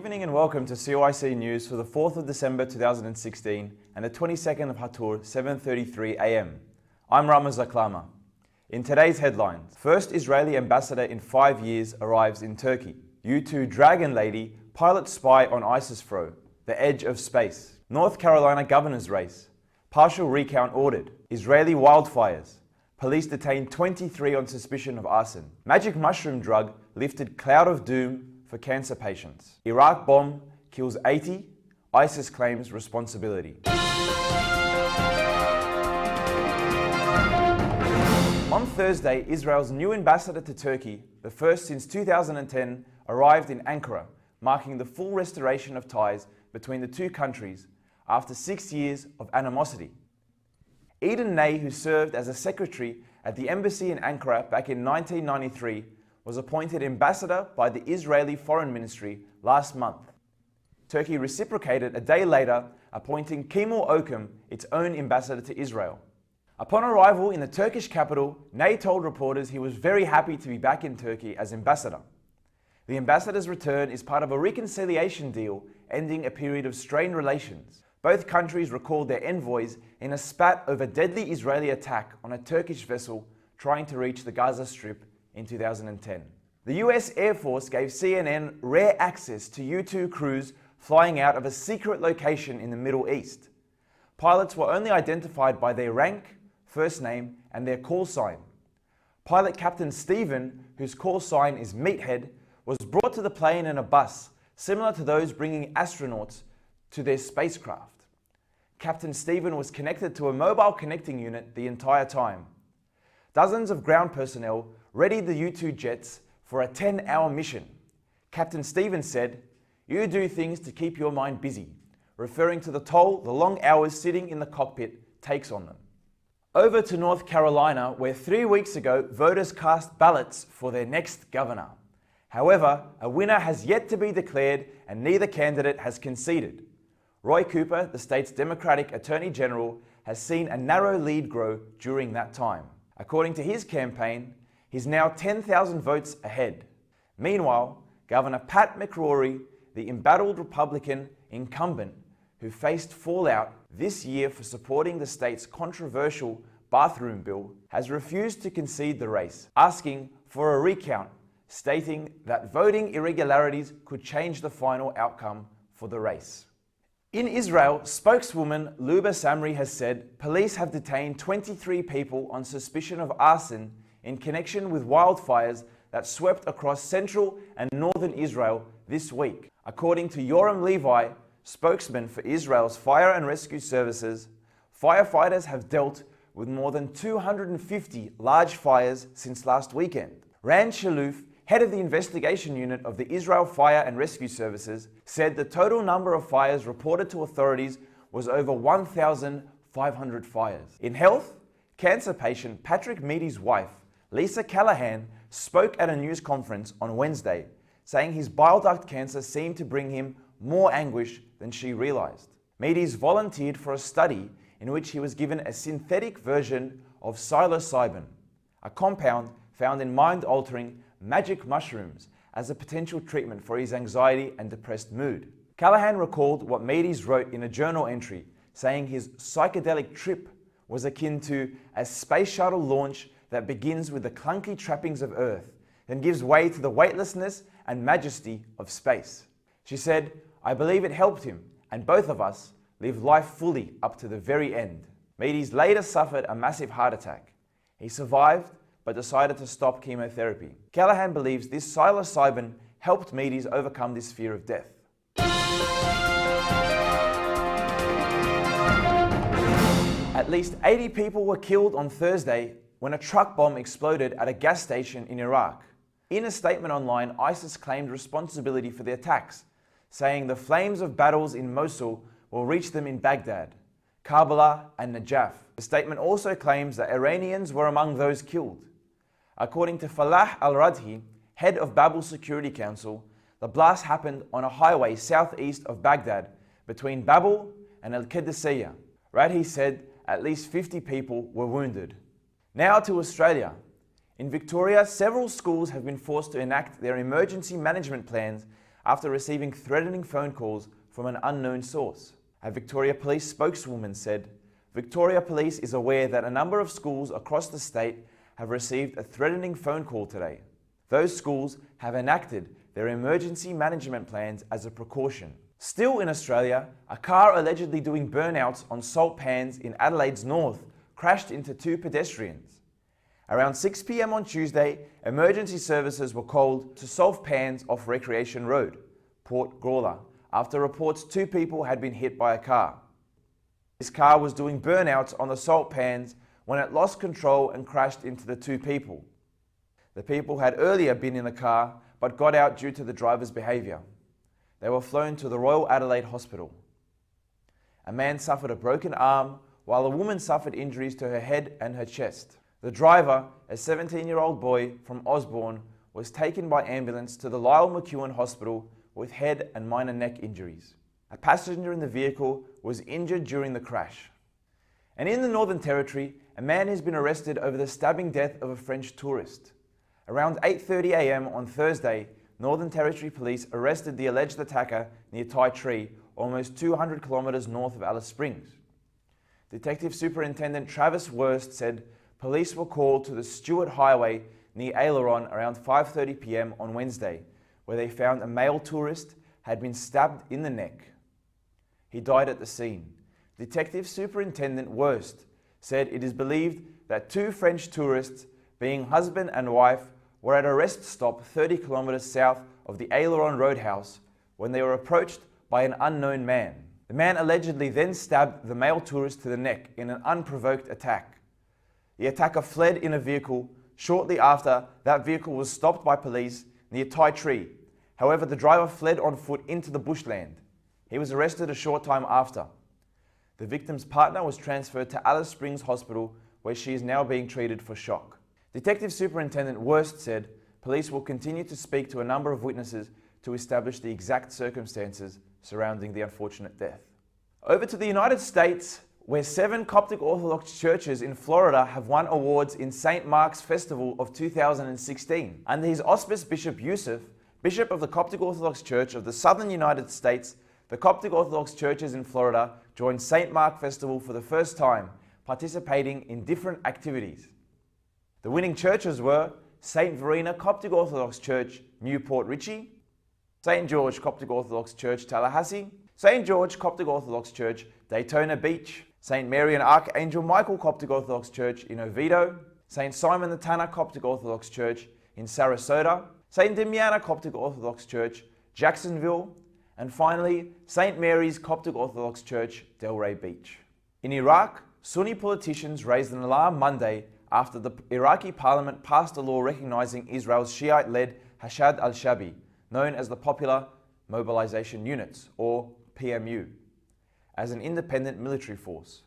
evening and welcome to CYC News for the 4th of December 2016 and the 22nd of Hatur, 7:33 AM. I'm Ramaz Aklama. In today's headlines, first Israeli ambassador in 5 years arrives in Turkey. U2 Dragonlady, pilot spy on ISIS throw, the edge of space. North Carolina governor's race, partial recount ordered. Israeli wildfires, police detained 23 on suspicion of arson. Magic mushroom drug lifted cloud of doom for cancer patients. Iraq bomb kills 80, ISIS claims responsibility. On Thursday, Israel's new ambassador to Turkey, the first since 2010, arrived in Ankara, marking the full restoration of ties between the two countries after 6 years of animosity. Eden Ney, who served as a secretary at the embassy in Ankara back in 1993, was appointed ambassador by the Israeli Foreign Ministry last month. Turkey reciprocated a day later, appointing Kemal Okum its own ambassador to Israel. Upon arrival in the Turkish capital, Ney told reporters he was very happy to be back in Turkey as ambassador. The ambassador's return is part of a reconciliation deal ending a period of strained relations. Both countries recalled their envoys in a spat over deadly Israeli attack on a Turkish vessel trying to reach the Gaza Strip in 2010. The US Air Force gave CNN rare access to U2 crews flying out of a secret location in the Middle East. Pilots were only identified by their rank, first name, and their call sign. Pilot Captain Stephen, whose call sign is Meathead, was brought to the plane in a bus similar to those bringing astronauts to their spacecraft. Captain Stephen was connected to a mobile connecting unit the entire time. Dozens of ground personnel readied the U2 jets for a 10-hour mission. Captain Stevens said, "You do things to keep your mind busy," referring to the toll the long hours sitting in the cockpit takes on them. Over to North Carolina, where 3 weeks ago voters cast ballots for their next governor. However, a winner has yet to be declared and neither candidate has conceded. Roy Cooper, the state's Democratic Attorney General, has seen a narrow lead grow during that time. According to his campaign, he's now 10,000 votes ahead. Meanwhile, Governor Pat McCrory, the embattled Republican incumbent who faced fallout this year for supporting the state's controversial bathroom bill, has refused to concede the race, asking for a recount, stating that voting irregularities could change the final outcome for the race. In Israel, spokeswoman Luba Samri has said police have detained 23 people on suspicion of arson in connection with wildfires that swept across central and northern Israel this week. According to Yoram Levi, spokesman for Israel's fire and rescue services, firefighters have dealt with more than 250 large fires since last weekend. Ran Shaluf, head of the investigation unit of the Israel Fire and Rescue Services, said the total number of fires reported to authorities was over 1,500 fires. In health, cancer patient Patrick Meady's wife, Lisa Callahan, spoke at a news conference on Wednesday, saying his bile duct cancer seemed to bring him more anguish than she realized. Meady's volunteered for a study in which he was given a synthetic version of psilocybin, a compound found in mind-altering magic mushrooms, as a potential treatment for his anxiety and depressed mood. Callahan recalled what Meady's wrote in a journal entry, saying his psychedelic trip was akin to a space shuttle launch that begins with the clunky trappings of Earth, then gives way to the weightlessness and majesty of space. She said, "I believe it helped him, and both of us, live life fully up to the very end." Meady's later suffered a massive heart attack. He survived, but decided to stop chemotherapy. Callahan believes this psilocybin helped Meady's overcome this fear of death. At least 80 people were killed on Thursday when a truck bomb exploded at a gas station in Iraq. In a statement online, ISIS claimed responsibility for the attacks, saying the flames of battles in Mosul will reach them in Baghdad, Karbala, and Najaf. The statement also claims that Iranians were among those killed. According to Falah al-Radhi, head of Babel Security Council, the blast happened on a highway southeast of Baghdad between Babel and Al-Qadisiyah. Radhi said at least 50 people were wounded. Now to Australia. In Victoria, several schools have been forced to enact their emergency management plans after receiving threatening phone calls from an unknown source. A Victoria Police spokeswoman said, "Victoria Police is aware that a number of schools across the state have received a threatening phone call today. Those schools have enacted their emergency management plans as a precaution." Still in Australia, a car allegedly doing burnouts on salt pans in Adelaide's north crashed into two pedestrians. Around 6 p.m. on Tuesday, emergency services were called to salt pans off Recreation Road, Port Gawler, after reports two people had been hit by a car. This car was doing burnouts on the salt pans when it lost control and crashed into the two people. The people had earlier been in the car but got out due to the driver's behaviour. They were flown to the Royal Adelaide Hospital. A man suffered a broken arm while a woman suffered injuries to her head and her chest. The driver, a 17-year-old boy from Osborne, was taken by ambulance to the Lyle McEwen Hospital with head and minor neck injuries. A passenger in the vehicle was injured during the crash. And in the Northern Territory, a man has been arrested over the stabbing death of a French tourist. Around 8:30 a.m. on Thursday, Northern Territory Police arrested the alleged attacker near Tai Tree, almost 200 kilometres north of Alice Springs. Detective Superintendent Travis Wurst said police were called to the Stewart Highway near Aileron around 5:30 p.m. on Wednesday, where they found a male tourist had been stabbed in the neck. He died at the scene. Detective Superintendent Wurst said it is believed that two French tourists, being husband and wife, were at a rest stop 30 kilometres south of the Aileron Roadhouse when they were approached by an unknown man. The man allegedly then stabbed the male tourist to the neck in an unprovoked attack. The attacker fled in a vehicle. Shortly after, that vehicle was stopped by police near Tai Tree. However, the driver fled on foot into the bushland. He was arrested a short time after. The victim's partner was transferred to Alice Springs Hospital, where she is now being treated for shock. Detective Superintendent Wurst said police will continue to speak to a number of witnesses to establish the exact circumstances surrounding the unfortunate death. Over to the United States, where 7 Coptic Orthodox churches in Florida have won awards in St. Mark's Festival of 2016. Under his auspice, Bishop Yusuf, Bishop of the Coptic Orthodox Church of the Southern United States, the Coptic Orthodox churches in Florida joined St. Mark Festival for the first time, participating in different activities. The winning churches were St. Verena Coptic Orthodox Church, Newport Richey, St. George Coptic Orthodox Church, Tallahassee, St. George Coptic Orthodox Church, Daytona Beach, St. Mary and Archangel Michael Coptic Orthodox Church in Oviedo, St. Simon the Tanner Coptic Orthodox Church in Sarasota, St. Damiana Coptic Orthodox Church, Jacksonville, and finally, St. Mary's Coptic Orthodox Church, Delray Beach. In Iraq, Sunni politicians raised an alarm Monday after the Iraqi parliament passed a law recognizing Israel's Shiite-led Hashad al-Shabi, known as the Popular Mobilization Units, or PMU, as an independent military force.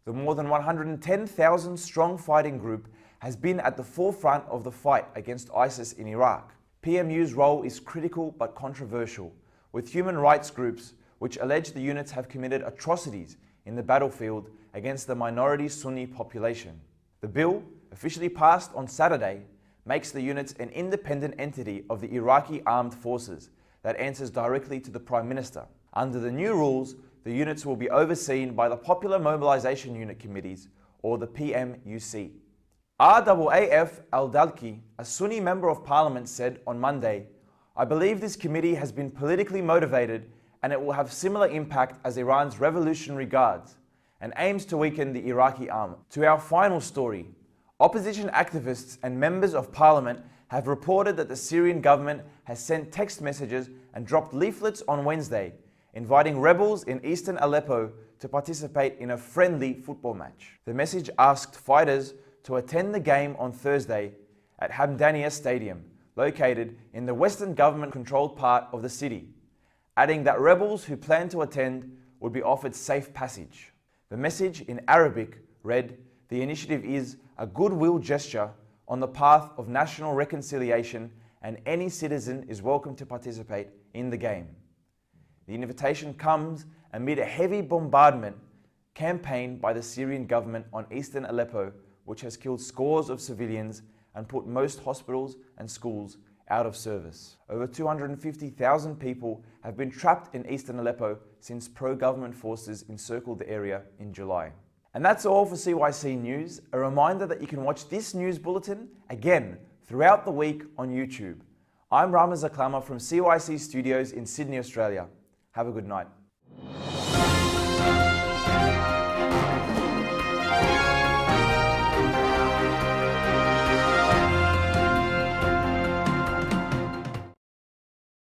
The more than 110,000 strong fighting group has been at the forefront of the fight against ISIS in Iraq. PMU's role is critical but controversial, with human rights groups which allege the units have committed atrocities in the battlefield against the minority Sunni population. The bill, officially passed on Saturday, makes the units an independent entity of the Iraqi armed forces that answers directly to the Prime Minister. Under the new rules, the units will be overseen by the Popular Mobilization Unit Committees, or the PMUC. RAAF al-Dalki, a Sunni Member of Parliament, said on Monday, "I believe this committee has been politically motivated and it will have similar impact as Iran's Revolutionary Guards and aims to weaken the Iraqi army." To our final story, opposition activists and members of parliament have reported that the Syrian government has sent text messages and dropped leaflets on Wednesday, inviting rebels in eastern Aleppo to participate in a friendly football match. The message asked fighters to attend the game on Thursday at Hamdaniya Stadium, located in the Western government-controlled part of the city, adding that rebels who plan to attend would be offered safe passage. The message in Arabic read, "The initiative is a goodwill gesture on the path of national reconciliation and any citizen is welcome to participate in the game." The invitation comes amid a heavy bombardment campaign by the Syrian government on eastern Aleppo, which has killed scores of civilians and put most hospitals and schools out of service. Over 250,000 people have been trapped in eastern Aleppo since pro-government forces encircled the area in July. And that's all for CYC News. A reminder that you can watch this news bulletin again throughout the week on YouTube. I'm Ramaz Aklama from CYC Studios in Sydney, Australia. Have a good night.